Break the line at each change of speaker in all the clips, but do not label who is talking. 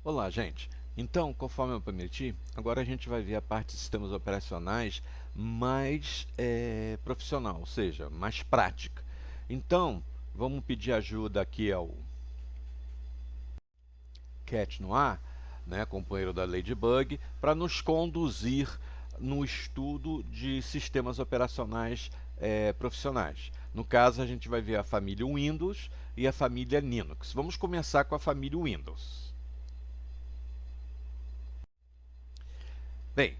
Olá, gente. Então, conforme eu prometi, agora a gente vai ver a parte de sistemas operacionais mais profissional, ou seja, mais prática. Então, vamos pedir ajuda aqui ao Cat Noir, né, companheiro da Ladybug, para nos conduzir no estudo de sistemas operacionais profissionais. No caso, a gente vai ver a família Windows e a família Linux. Vamos começar com a família Windows. Bem,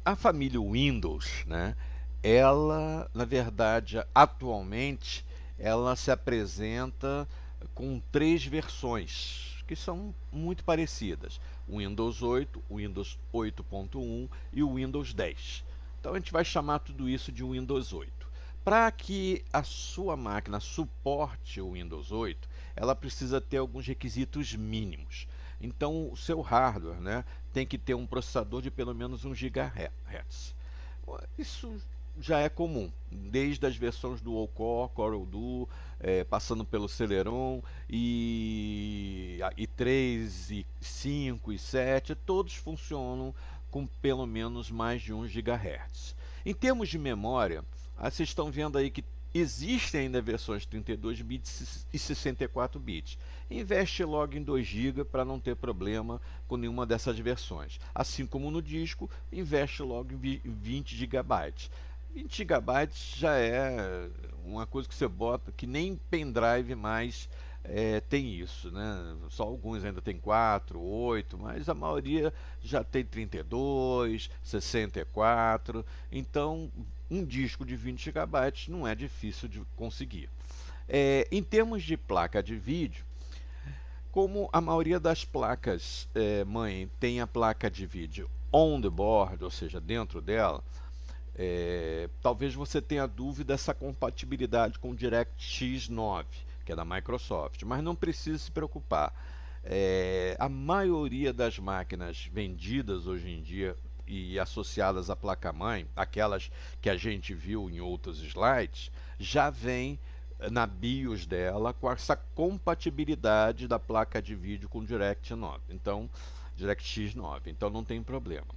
a família Windows, né, ela, na verdade, atualmente, ela se apresenta com três versões que são muito parecidas: o Windows 8, o Windows 8.1 e o Windows 10. Então a gente vai chamar tudo isso de Windows 8. Para que a sua máquina suporte o Windows 8, ela precisa ter alguns requisitos mínimos. Então, o seu hardware, né, tem que ter um processador de pelo menos 1 GHz. Isso já é comum, desde as versões do All-Core, Corel Duo, passando pelo Celeron e 3, e 5 e 7, todos funcionam com pelo menos mais de 1 GHz. Em termos de memória, vocês estão vendo aí que existem ainda versões de 32 bits e 64 bits. Investe logo em 2 GB para não ter problema com nenhuma dessas versões. Assim como no disco, investe logo em 20 GB. 20 GB já é uma coisa que você bota que nem pendrive mais tem isso, né? Só alguns ainda tem 4, 8, mas a maioria já tem 32, 64. Então, um disco de 20 GB não é difícil de conseguir. Em termos de placa de vídeo, como a maioria das placas mãe tem a placa de vídeo on the board, ou seja, dentro dela, talvez você tenha dúvida dessa compatibilidade com o DirectX 9, que é da Microsoft, mas não precisa se preocupar. A maioria das máquinas vendidas hoje em dia e associadas à placa-mãe, aquelas que a gente viu em outros slides, já vem na BIOS dela com essa compatibilidade da placa de vídeo com DirectX 9. Então, DirectX 9, então não tem problema.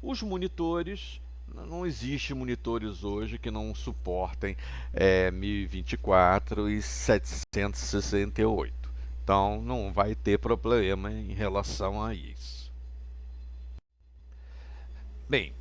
Os monitores, não existe monitores hoje que não suportem 1024 e 768. Então não vai ter problema em relação a isso. Bem,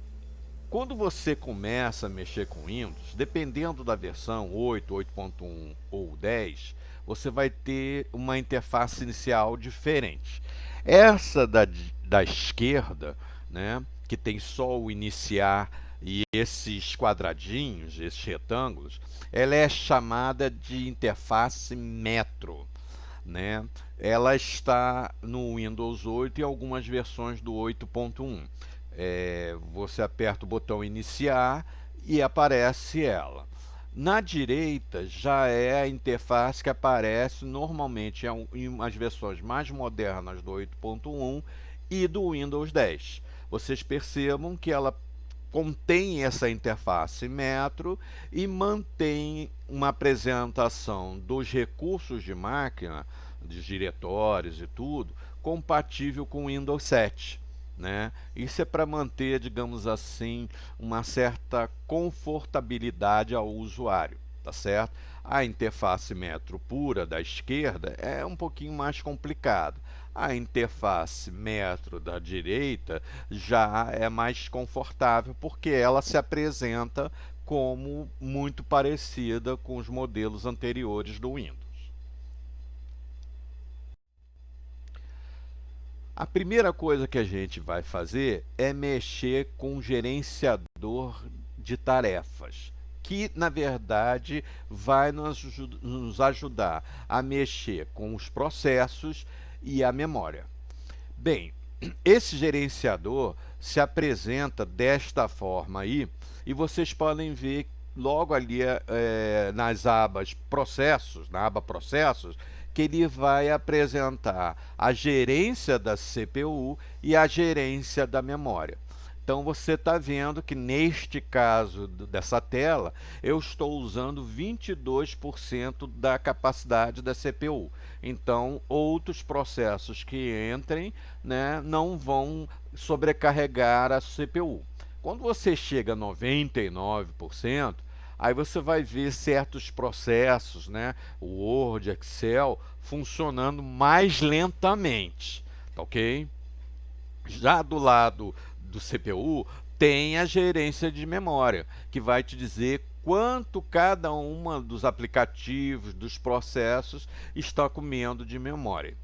quando você começa a mexer com Windows, dependendo da versão 8, 8.1 ou 10, você vai ter uma interface inicial diferente. Essa da esquerda, né, que tem só o iniciar e esses quadradinhos, esses retângulos, ela é chamada de interface Metro, né? Ela está no Windows 8 e algumas versões do 8.1. Você aperta o botão iniciar e aparece ela. Na direita já é a interface que aparece normalmente em umas versões mais modernas do 8.1 e do Windows 10. Vocês percebam que ela contém essa interface Metro e mantém uma apresentação dos recursos de máquina, dos diretórios e tudo, compatível com o Windows 7. Né? Isso é para manter, digamos assim, uma certa confortabilidade ao usuário, tá certo? A interface Metro pura da esquerda é um pouquinho mais complicada. A interface Metro da direita já é mais confortável porque ela se apresenta como muito parecida com os modelos anteriores do Windows. A primeira coisa que a gente vai fazer é mexer com o gerenciador de tarefas, que na verdade vai nos ajudar a mexer com os processos e a memória. Bem, esse gerenciador se apresenta desta forma aí, e vocês podem ver logo ali nas abas processos, na aba processos, que ele vai apresentar a gerência da CPU e a gerência da memória. Então você está vendo que neste caso dessa tela, eu estou usando 22% da capacidade da CPU. Então outros processos que entrem, né, não vão sobrecarregar a CPU. Quando você chega a 99%, aí você vai ver certos processos, né, o Word, Excel, funcionando mais lentamente, tá ok? Já do lado do CPU, tem a gerência de memória, que vai te dizer quanto cada uma dos aplicativos, dos processos, está comendo de memória.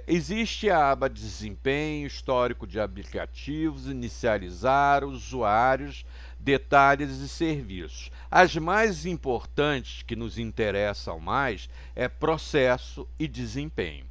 Existe a aba desempenho, histórico de aplicativos, inicializar, usuários, detalhes e serviços. As mais importantes que nos interessam mais é processo e desempenho.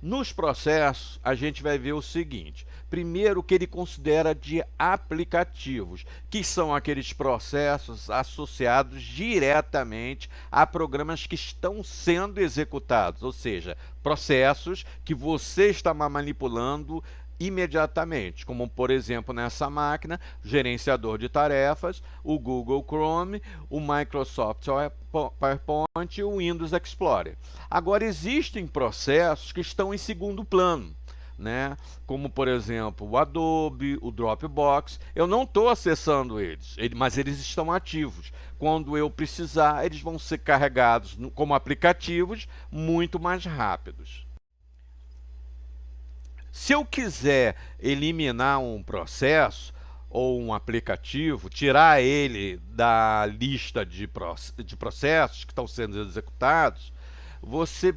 Nos processos, a gente vai ver o seguinte: primeiro, o que ele considera de aplicativos, que são aqueles processos associados diretamente a programas que estão sendo executados, ou seja, processos que você está manipulando imediatamente, como por exemplo nessa máquina, gerenciador de tarefas, o Google Chrome, o Microsoft PowerPoint e o Windows Explorer. Agora existem processos que estão em segundo plano, né? Como por exemplo o Adobe, o Dropbox. Eu não estou acessando eles, mas eles estão ativos. Quando eu precisar, eles vão ser carregados como aplicativos muito mais rápidos. Se eu quiser eliminar um processo ou um aplicativo, tirar ele da lista de processos que estão sendo executados, você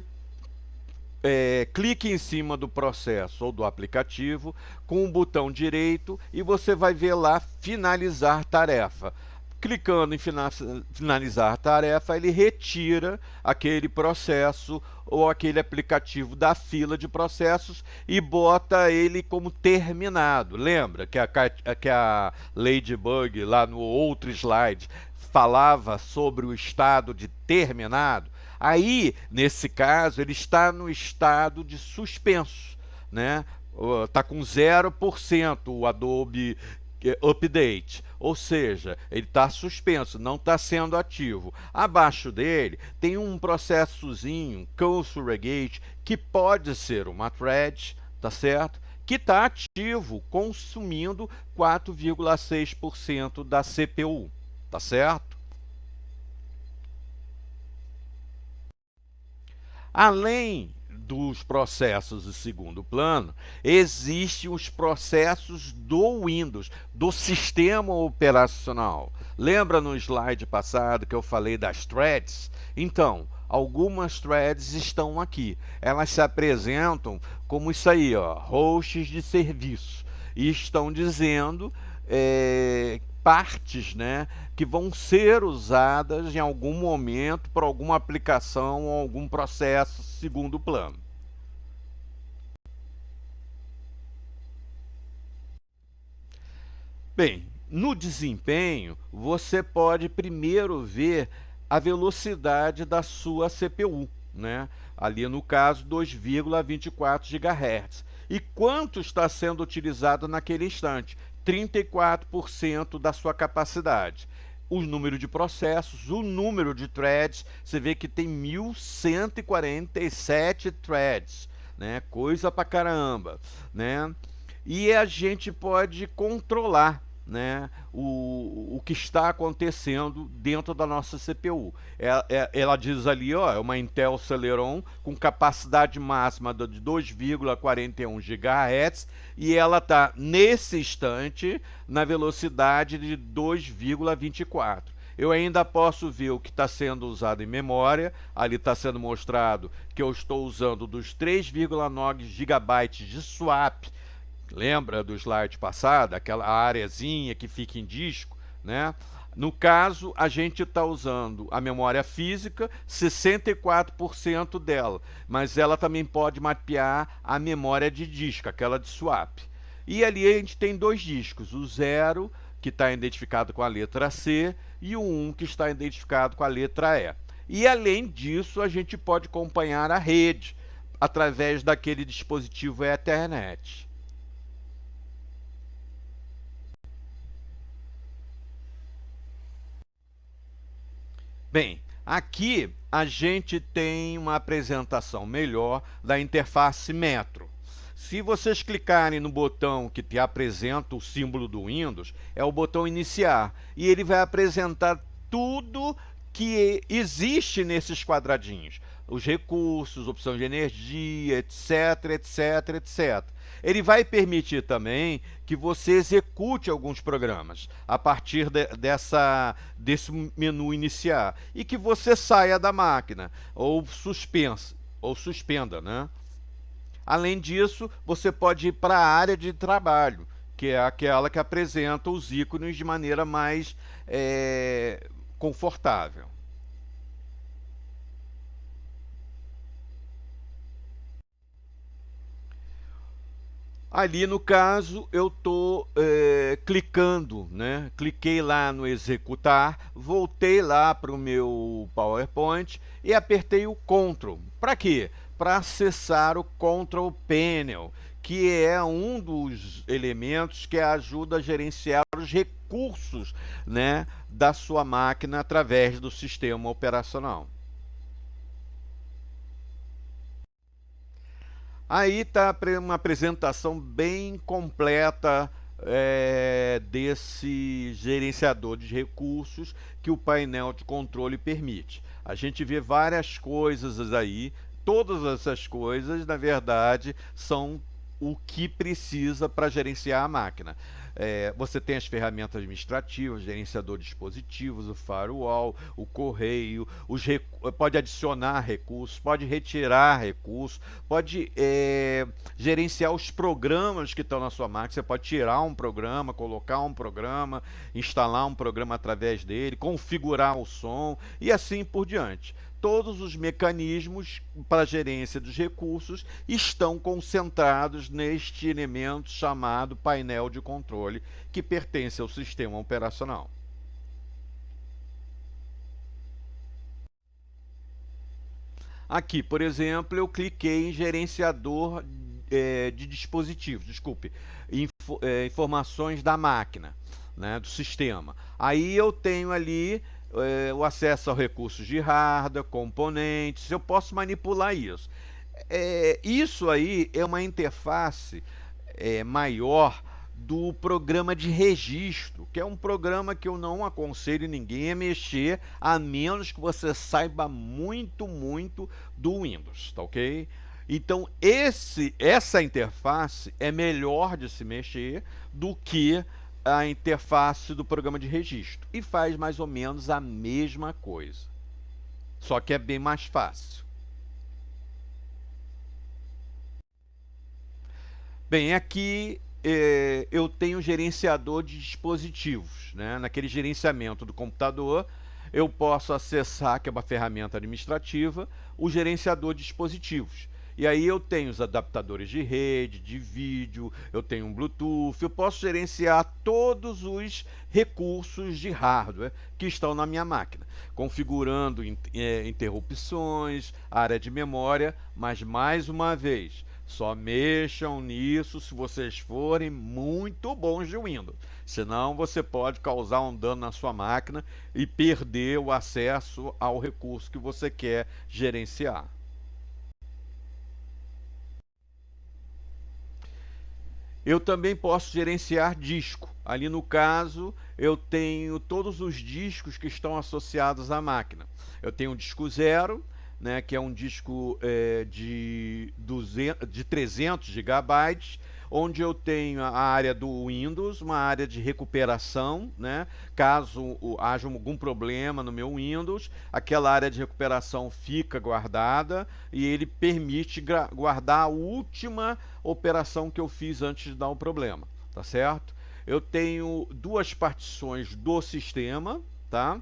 clique em cima do processo ou do aplicativo com o botão direito e você vai ver lá finalizar tarefa. Clicando em finalizar tarefa, ele retira aquele processo ou aquele aplicativo da fila de processos e bota ele como terminado. Lembra que a Ladybug, lá no outro slide, falava sobre o estado de terminado? Aí, nesse caso, ele está no estado de suspenso, né? Está com 0% o Adobe Update, ou seja, ele está suspenso, não está sendo ativo. Abaixo dele tem um processozinho, ConsurreGate, que pode ser uma thread, tá certo? Que está ativo, consumindo 4,6% da CPU, tá certo? Além dos processos de segundo plano, existem os processos do Windows, do sistema operacional. Lembra no slide passado que eu falei das threads? Então, algumas threads estão aqui. Elas se apresentam como isso aí, ó, hosts de serviço. E estão dizendo partes, né, que vão ser usadas em algum momento por alguma aplicação ou algum processo segundo plano. Bem, no desempenho, você pode primeiro ver a velocidade da sua CPU, né? Ali no caso 2,24 GHz. E quanto está sendo utilizado naquele instante? 34% da sua capacidade. O número de processos, o número de threads, você vê que tem 1.147 threads, né? Coisa pra caramba, né? E a gente pode controlar, né, o que está acontecendo dentro da nossa CPU. Ela diz ali, ó, é uma Intel Celeron com capacidade máxima de 2,41 GHz e ela está, nesse instante, na velocidade de 2,24. Eu ainda posso ver o que está sendo usado em memória. Ali está sendo mostrado que eu estou usando dos 3,9 GB de swap. Lembra do slide passado, aquela areazinha que fica em disco, né? No caso, a gente está usando a memória física, 64% dela, mas ela também pode mapear a memória de disco, aquela de swap. E ali a gente tem dois discos, o 0, que está identificado com a letra C, e o 1, que está identificado com a letra E. E além disso, a gente pode acompanhar a rede através daquele dispositivo Ethernet. Bem, aqui a gente tem uma apresentação melhor da interface Metro. Se vocês clicarem no botão que te apresenta o símbolo do Windows, é o botão iniciar, e ele vai apresentar tudo que existe nesses quadradinhos. Os recursos, opção de energia, etc, etc, etc. Ele vai permitir também que você execute alguns programas a partir desse menu iniciar e que você saia da máquina ou suspenda, né? Além disso, você pode ir para a área de trabalho, que é aquela que apresenta os ícones de maneira mais confortável. Ali no caso eu estou clicando, né? Cliquei lá no executar, voltei lá para o meu PowerPoint e apertei o Ctrl. Para quê? Para acessar o Control Panel, que é um dos elementos que ajuda a gerenciar os recursos, né, da sua máquina através do sistema operacional. Aí está uma apresentação bem completa desse gerenciador de recursos que o painel de controle permite. A gente vê várias coisas aí, todas essas coisas, na verdade, são o que precisa para gerenciar a máquina. Você tem as ferramentas administrativas, gerenciador de dispositivos, o firewall, o correio, pode adicionar recursos, pode retirar recursos, pode gerenciar os programas que estão na sua máquina. Você pode tirar um programa, colocar um programa, instalar um programa através dele, configurar o som e assim por diante. Todos os mecanismos para a gerência dos recursos estão concentrados neste elemento chamado painel de controle, que pertence ao sistema operacional. Aqui, por exemplo, eu cliquei em gerenciador de dispositivos, desculpe, informações da máquina, né, do sistema. Aí eu tenho ali o acesso a recursos de hardware, componentes, eu posso manipular isso. Isso aí é uma interface maior do programa de registro, que é um programa que eu não aconselho ninguém a mexer, a menos que você saiba muito, muito do Windows, tá ok? Então, essa interface é melhor de se mexer do que a interface do programa de registro. E faz mais ou menos a mesma coisa. Só que é bem mais fácil. Bem, aqui eu tenho gerenciador de dispositivos, né? Naquele gerenciamento do computador, eu posso acessar, que é uma ferramenta administrativa, o gerenciador de dispositivos. E aí eu tenho os adaptadores de rede, de vídeo, eu tenho um Bluetooth, eu posso gerenciar todos os recursos de hardware que estão na minha máquina, configurando interrupções, área de memória, mas mais uma vez, só mexam nisso se vocês forem muito bons de Windows. Senão você pode causar um dano na sua máquina e perder o acesso ao recurso que você quer gerenciar. Eu também posso gerenciar disco. Ali no caso, eu tenho todos os discos que estão associados à máquina. Eu tenho um disco zero, né, que é um disco de 300 gigabytes, onde eu tenho a área do Windows, uma área de recuperação, né, caso haja algum problema no meu Windows, aquela área de recuperação fica guardada e ele permite guardar a última operação que eu fiz antes de dar o problema, tá certo? Eu tenho duas partições do sistema, tá?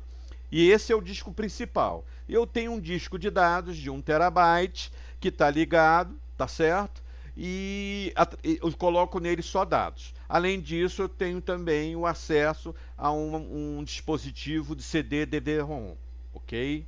E esse é o disco principal. Eu tenho um disco de dados de 1 terabyte que está ligado, tá certo? E eu coloco nele só dados. Além disso, eu tenho também o acesso a um dispositivo de CD DVD-ROM, ok?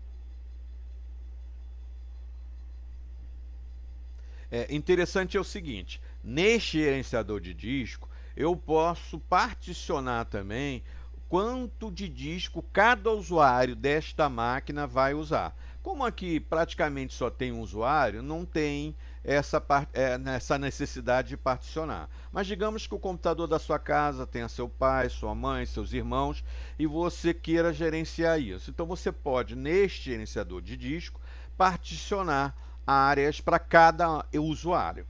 Interessante é o seguinte, neste gerenciador de disco, eu posso particionar também quanto de disco cada usuário desta máquina vai usar. Como aqui praticamente só tem um usuário, não tem essa necessidade de particionar. Mas digamos que o computador da sua casa tenha seu pai, sua mãe, seus irmãos, e você queira gerenciar isso. Então você pode, neste gerenciador de disco, particionar áreas para cada usuário.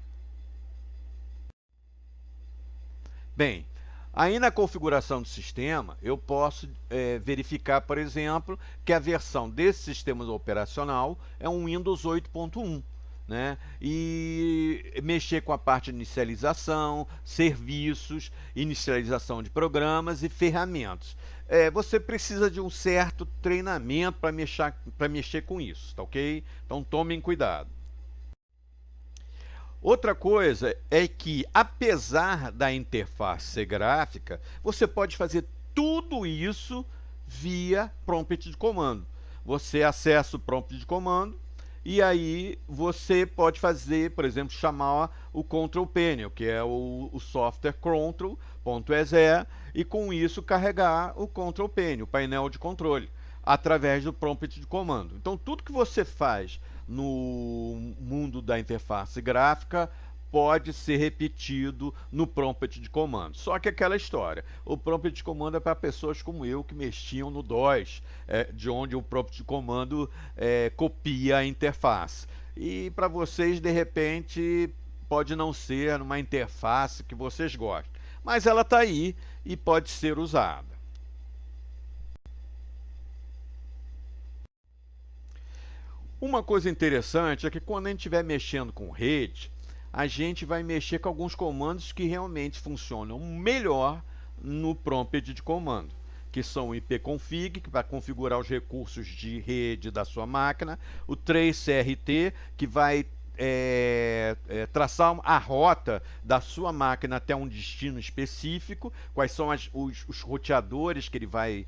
Bem, aí na configuração do sistema, eu posso verificar, por exemplo, que a versão desse sistema operacional é um Windows 8.1. Né? E mexer com a parte de inicialização, serviços, inicialização de programas e ferramentas. Você precisa de um certo treinamento para mexer com isso, tá ok? Então tomem cuidado. Outra coisa é que, apesar da interface ser gráfica, você pode fazer tudo isso via prompt de comando. Você acessa o prompt de comando e aí você pode fazer, por exemplo, chamar o Control Panel, que é o software control.exe, e com isso carregar o Control Panel, o painel de controle, através do prompt de comando. Então tudo que você faz no mundo da interface gráfica pode ser repetido no prompt de comando. Só que aquela história, o prompt de comando é para pessoas como eu que mexiam no DOS, de onde o prompt de comando copia a interface. E para vocês, de repente, pode não ser uma interface que vocês gostam, mas ela está aí e pode ser usada. Uma coisa interessante é que quando a gente estiver mexendo com rede, a gente vai mexer com alguns comandos que realmente funcionam melhor no prompt de comando, que são o ipconfig, que vai configurar os recursos de rede da sua máquina, o tracert, que vai traçar a rota da sua máquina até um destino específico, quais são os roteadores que ele vai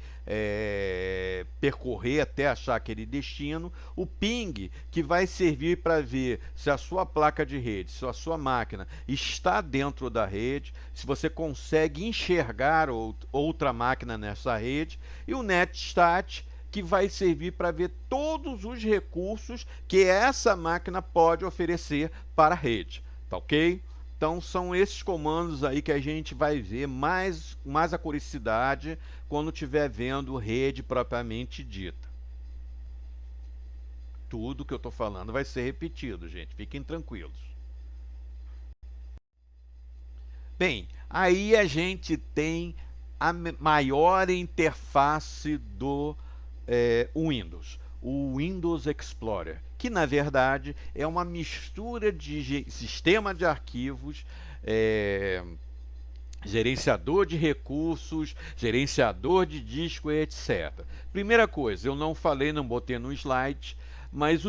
percorrer até achar aquele destino, o ping, que vai servir para ver se a sua placa de rede, se a sua máquina está dentro da rede, se você consegue enxergar outra máquina nessa rede, e o netstat, que vai servir para ver todos os recursos que essa máquina pode oferecer para a rede, tá ok? Então são esses comandos aí que a gente vai ver mais a curiosidade quando estiver vendo rede propriamente dita. Tudo que eu estou falando vai ser repetido, gente, fiquem tranquilos. Bem, aí a gente tem a maior interface do Windows, o Windows Explorer, que na verdade é uma mistura de sistema de arquivos, gerenciador de recursos, gerenciador de disco, etc. Primeira coisa, eu não falei, não botei no slide, mas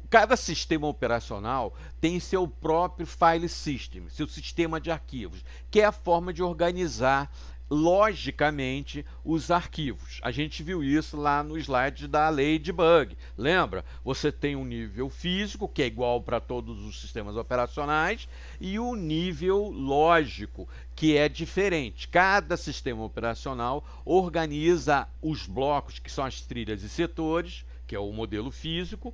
cada sistema operacional tem seu próprio file system, seu sistema de arquivos, que é a forma de organizar logicamente os arquivos. A gente viu isso lá no slide da Ladybug. Lembra? Você tem um nível físico, que é igual para todos os sistemas operacionais, e o nível lógico, que é diferente. Cada sistema operacional organiza os blocos, que são as trilhas e setores, que é o modelo físico,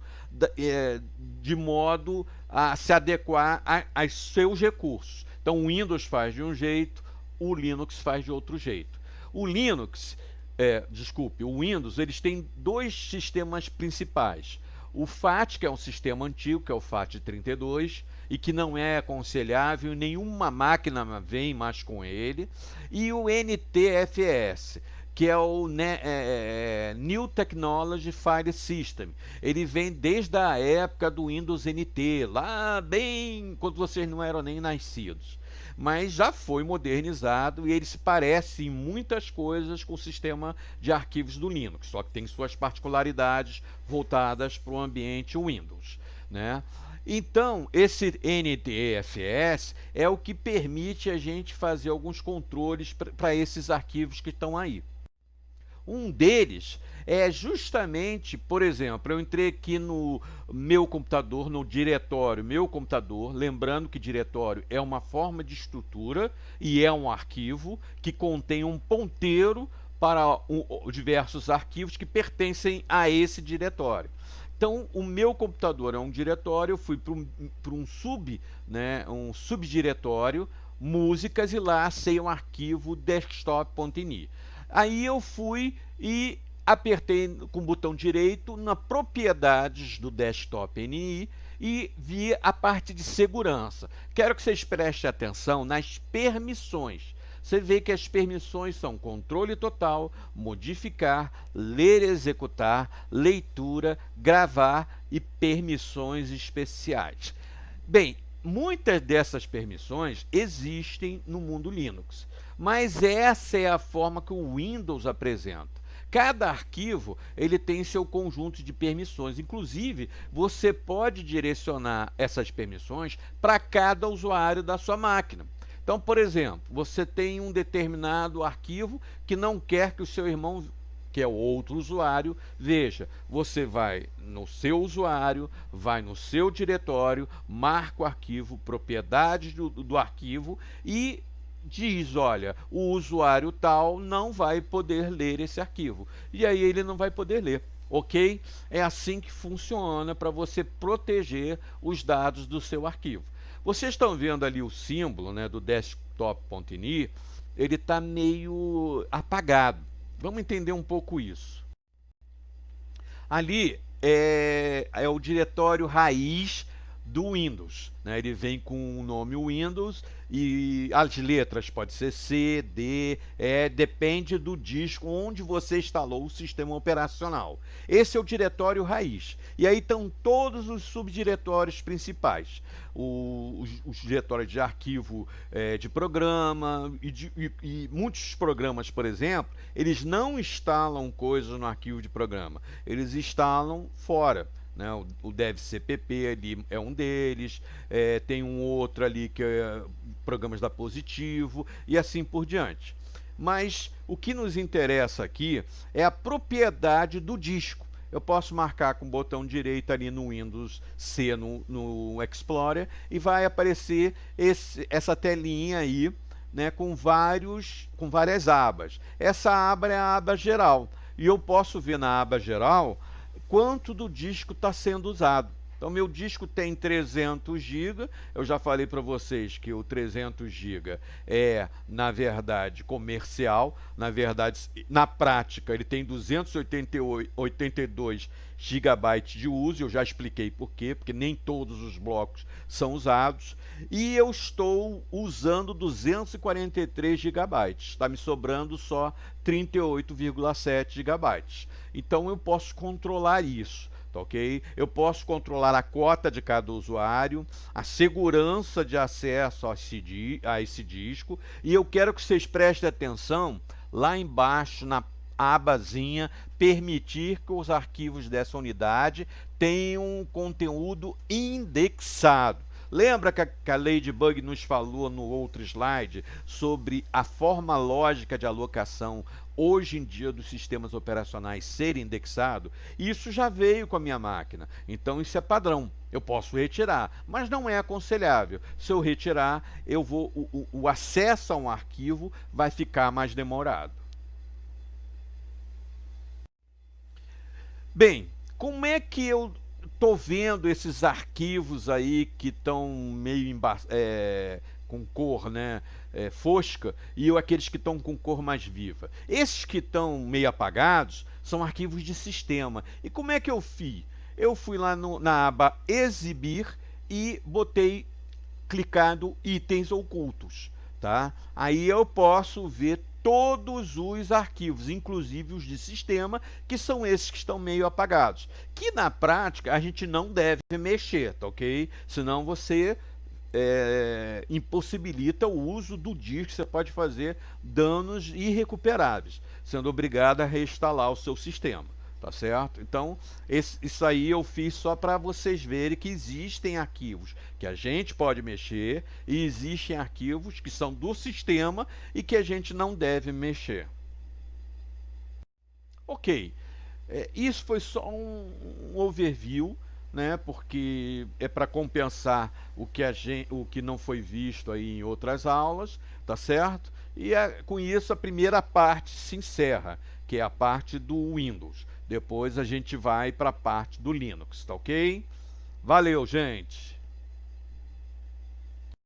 de modo a se adequar aos seus recursos. Então o Windows faz de um jeito, o Linux faz de outro jeito. O Windows, eles têm dois sistemas principais. O FAT, que é um sistema antigo, que é o FAT32, e que não é aconselhável, nenhuma máquina vem mais com ele. E o NTFS, que é o New Technology File System. Ele vem desde a época do Windows NT, lá bem quando vocês não eram nem nascidos. Mas já foi modernizado e ele se parece em muitas coisas com o sistema de arquivos do Linux, só que tem suas particularidades voltadas para o ambiente Windows, né? Então, esse NTFS é o que permite a gente fazer alguns controles para esses arquivos que estão aí. Um deles é justamente, por exemplo, eu entrei aqui no meu computador, no diretório, meu computador, lembrando que diretório é uma forma de estrutura e é um arquivo que contém um ponteiro para diversos arquivos que pertencem a esse diretório. Então, o meu computador é um diretório, eu fui para um subdiretório, músicas, e lá achei um arquivo desktop.ini. Aí eu fui e apertei com o botão direito na propriedades do desktop.ini e vi a parte de segurança. Quero que vocês prestem atenção nas permissões. Você vê que as permissões são controle total, modificar, ler e executar, leitura, gravar e permissões especiais. Bem, muitas dessas permissões existem no mundo Linux, mas essa é a forma que o Windows apresenta. Cada arquivo ele tem seu conjunto de permissões. Inclusive, você pode direcionar essas permissões para cada usuário da sua máquina. Então, por exemplo, você tem um determinado arquivo que não quer que o seu irmão, que é o outro usuário, veja. Você vai no seu usuário, vai no seu diretório, marca o arquivo, propriedades do arquivo e diz, olha, o usuário tal não vai poder ler esse arquivo. E aí ele não vai poder ler. Ok? É assim que funciona para você proteger os dados do seu arquivo. Vocês estão vendo ali o símbolo, né, do desktop.ini, ele está meio apagado. Vamos entender um pouco isso. Ali é o diretório raiz do Windows, né? Ele vem com o nome Windows e as letras pode ser C, D, E, depende do disco onde você instalou o sistema operacional. Esse é o diretório raiz. E aí estão todos os subdiretórios principais. Os diretórios de arquivo de programa e muitos programas, por exemplo, eles não instalam coisas no arquivo de programa, eles instalam fora. Né? O devcpp ali é um deles, tem um outro ali que é programas da Positivo e assim por diante. Mas o que nos interessa aqui é a propriedade do disco. Eu posso marcar com o botão direito ali no Windows C no Explorer e vai aparecer essa telinha aí, né, com várias abas. Essa aba é a aba geral e eu posso ver na aba geral quanto do disco está sendo usado. Então, meu disco tem 300 GB, eu já falei para vocês que o 300 GB é, na verdade, comercial, na prática, ele tem 282 GB de uso, eu já expliquei por quê, porque nem todos os blocos são usados, e eu estou usando 243 GB, está me sobrando só 38,7 GB. Então, eu posso controlar isso. Tá, ok? Eu posso controlar a cota de cada usuário, a segurança de acesso a esse disco, e eu quero que vocês prestem atenção lá embaixo na abazinha permitir que os arquivos dessa unidade tenham conteúdo indexado. Lembra que a Ladybug nos falou no outro slide sobre a forma lógica de alocação hoje em dia dos sistemas operacionais ser indexado? Isso já veio com a minha máquina, então isso é padrão. Eu posso retirar, mas não é aconselhável. Se eu retirar, o acesso a um arquivo vai ficar mais demorado. Bem, como é que eu estou vendo esses arquivos aí que estão meio com cor, né, fosca, e aqueles que estão com cor mais viva? Esses que estão meio apagados são arquivos de sistema. E como é que eu fiz? Eu fui lá na aba Exibir e botei clicado itens ocultos, tá? Aí eu posso ver todos os arquivos, inclusive os de sistema, que são esses que estão meio apagados. Que na prática a gente não deve mexer, tá ok? Senão você impossibilita o uso do disco, você pode fazer danos irrecuperáveis, sendo obrigado a reinstalar o seu sistema. Tá certo? Então, isso aí eu fiz só para vocês verem que existem arquivos que a gente pode mexer e existem arquivos que são do sistema e que a gente não deve mexer. Ok. Isso foi só um overview, né? Porque é para compensar o que não foi visto aí em outras aulas, tá certo? E com isso a primeira parte se encerra, que é a parte do Windows. Depois a gente vai para a parte do Linux, tá ok? Valeu, gente!